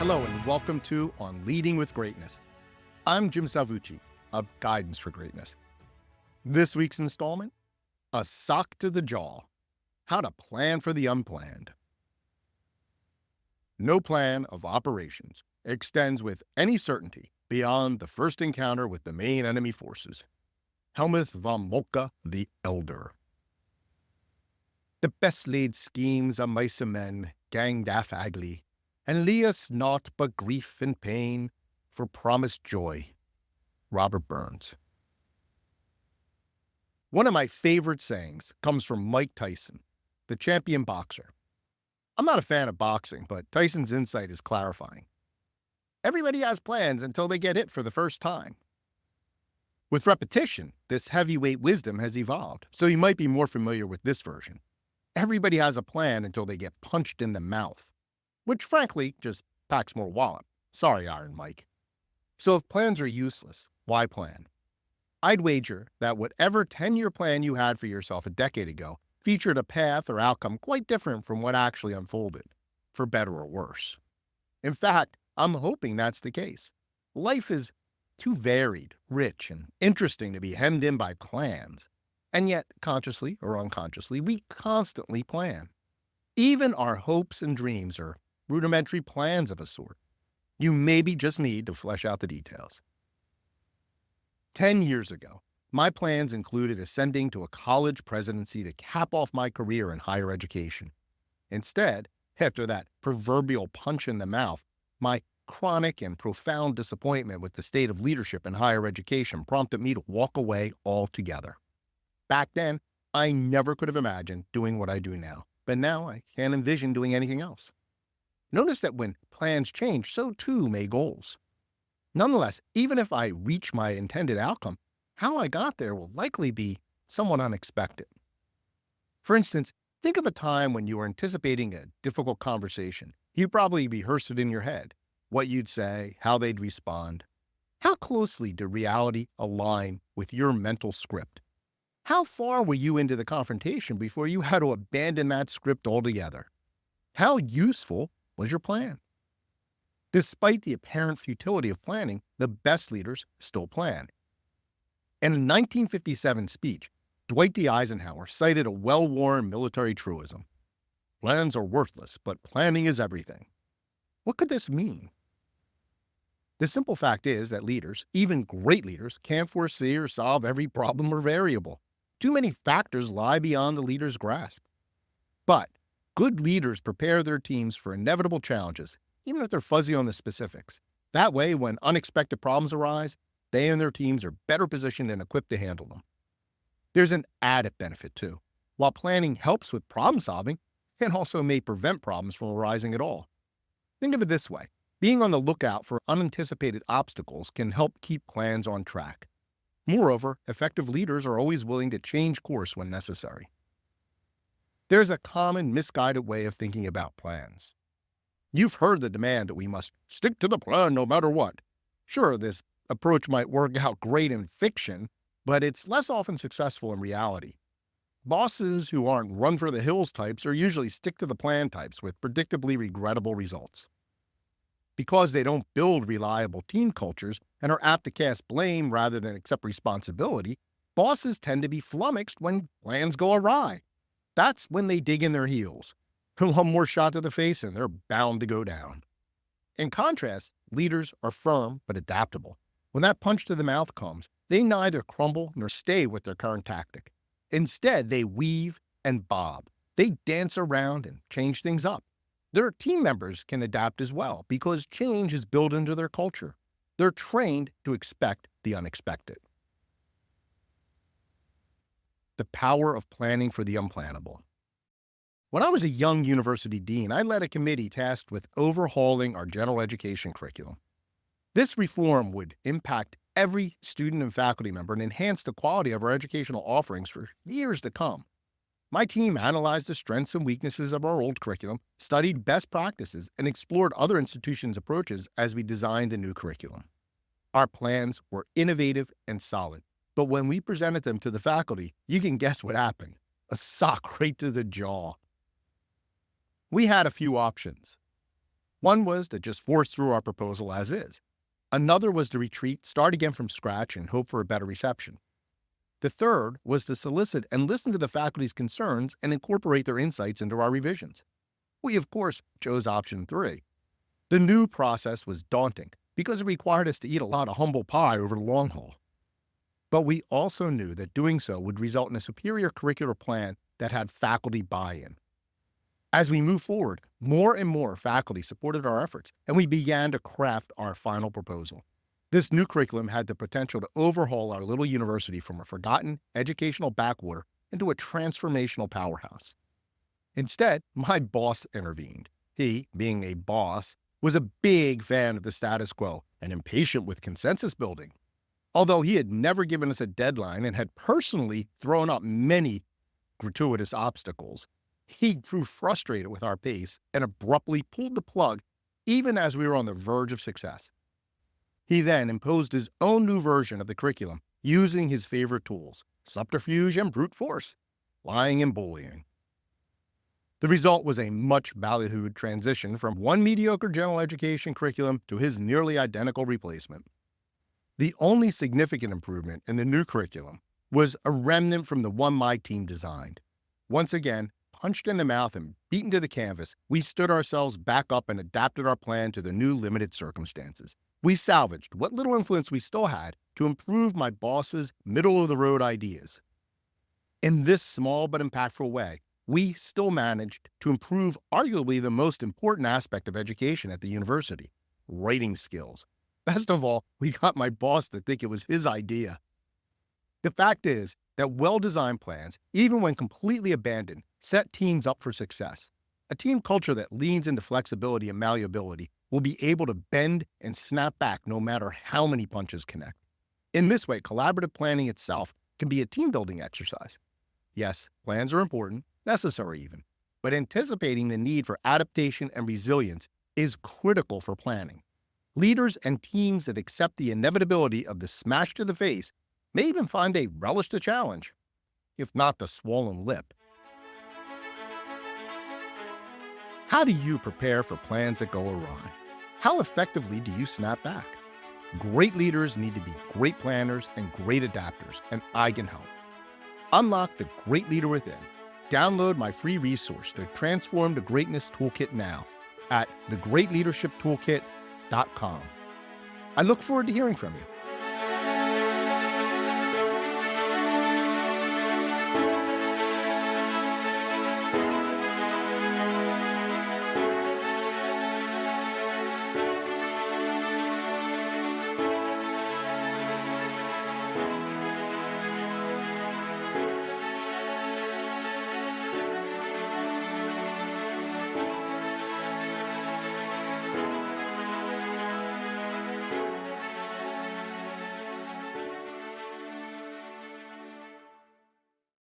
Hello and welcome to On Leading with Greatness. I'm Jim Salvucci of Guidance for Greatness. This week's installment, A Sock to the Jaw, How to Plan for the Unplanned. No plan of operations extends with any certainty beyond the first encounter with the main enemy forces. Helmuth von Moltke the Elder. The best laid schemes of mice and men ganged aff agly, and leave us naught but grief and pain for promised joy. Robert Burns. One of my favorite sayings comes from Mike Tyson, the champion boxer. I'm not a fan of boxing, but Tyson's insight is clarifying. Everybody has plans until they get hit for the first time. With repetition, this heavyweight wisdom has evolved, so you might be more familiar with this version. Everybody has a plan until they get punched in the mouth, which frankly just packs more wallop. Sorry, Iron Mike. So if plans are useless, why plan? I'd wager that whatever 10-year plan you had for yourself a decade ago featured a path or outcome quite different from what actually unfolded, for better or worse. In fact, I'm hoping that's the case. Life is too varied, rich, and interesting to be hemmed in by plans. And yet, consciously or unconsciously, we constantly plan. Even our hopes and dreams are rudimentary plans of a sort. You maybe just need to flesh out the details. 10 years ago, my plans included ascending to a college presidency to cap off my career in higher education. Instead, after that proverbial punch in the mouth, my chronic and profound disappointment with the state of leadership in higher education prompted me to walk away altogether. Back then, I never could have imagined doing what I do now, but now I can't envision doing anything else. Notice that when plans change, so too may goals. Nonetheless, even if I reach my intended outcome, how I got there will likely be somewhat unexpected. For instance, think of a time when you were anticipating a difficult conversation. You probably rehearsed it in your head, what you'd say, how they'd respond. How closely did reality align with your mental script? How far were you into the confrontation before you had to abandon that script altogether? How useful was your plan? Despite the apparent futility of planning, the best leaders still plan. In a 1957 speech, Dwight D. Eisenhower cited a well-worn military truism. Plans are worthless, but planning is everything. What could this mean? The simple fact is that leaders, even great leaders, can't foresee or solve every problem or variable. Too many factors lie beyond the leader's grasp. But good leaders prepare their teams for inevitable challenges, even if they're fuzzy on the specifics. That way, when unexpected problems arise, they and their teams are better positioned and equipped to handle them. There's an added benefit, too. While planning helps with problem solving, it also may prevent problems from arising at all. Think of it this way. Being on the lookout for unanticipated obstacles can help keep plans on track. Moreover, effective leaders are always willing to change course when necessary. There's a common misguided way of thinking about plans. You've heard the demand that we must stick to the plan no matter what. Sure, this approach might work out great in fiction, but it's less often successful in reality. Bosses who aren't run-for-the-hills types are usually stick-to-the-plan types with predictably regrettable results. Because they don't build reliable team cultures and are apt to cast blame rather than accept responsibility, bosses tend to be flummoxed when plans go awry. That's when they dig in their heels. One more shot to the face and they're bound to go down. In contrast, leaders are firm but adaptable. When that punch to the mouth comes, they neither crumble nor stay with their current tactic. Instead, they weave and bob. They dance around and change things up. Their team members can adapt as well because change is built into their culture. They're trained to expect the unexpected. The power of planning for the unplannable. When I was a young university dean, I led a committee tasked with overhauling our general education curriculum. This reform would impact every student and faculty member and enhance the quality of our educational offerings for years to come. My team analyzed the strengths and weaknesses of our old curriculum, studied best practices, and explored other institutions' approaches as we designed the new curriculum. Our plans were innovative and solid, but when we presented them to the faculty, you can guess what happened. A sock right to the jaw. We had a few options. One was to just force through our proposal as is. Another was to retreat, start again from scratch, and hope for a better reception. The third was to solicit and listen to the faculty's concerns and incorporate their insights into our revisions. We, of course, chose option 3. The new process was daunting because it required us to eat a lot of humble pie over the long haul. But we also knew that doing so would result in a superior curricular plan that had faculty buy-in. As we moved forward, more and more faculty supported our efforts, and we began to craft our final proposal. This new curriculum had the potential to overhaul our little university from a forgotten educational backwater into a transformational powerhouse. Instead, my boss intervened. He, being a boss, was a big fan of the status quo and impatient with consensus building. Although he had never given us a deadline and had personally thrown up many gratuitous obstacles, he grew frustrated with our pace and abruptly pulled the plug even as we were on the verge of success. He then imposed his own new version of the curriculum using his favorite tools, subterfuge and brute force, lying and bullying. The result was a much ballyhooed transition from one mediocre general education curriculum to his nearly identical replacement. The only significant improvement in the new curriculum was a remnant from the one my team designed. Once again, punched in the mouth and beaten to the canvas, we stood ourselves back up and adapted our plan to the new limited circumstances. We salvaged what little influence we still had to improve my boss's middle-of-the-road ideas. In this small but impactful way, we still managed to improve arguably the most important aspect of education at the university, writing skills. Best of all, we got my boss to think it was his idea. The fact is that well-designed plans, even when completely abandoned, set teams up for success. A team culture that leans into flexibility and malleability will be able to bend and snap back no matter how many punches connect. In this way, collaborative planning itself can be a team-building exercise. Yes, plans are important, necessary even, but anticipating the need for adaptation and resilience is critical for planning. Leaders and teams that accept the inevitability of the smash to the face may even find they relish the challenge, if not the swollen lip. How do you prepare for plans that go awry? How effectively do you snap back? Great leaders need to be great planners and great adapters, and I can help. Unlock the great leader within. Download my free resource to transform the greatness toolkit now at thegreatleadershiptoolkit.com. I look forward to hearing from you.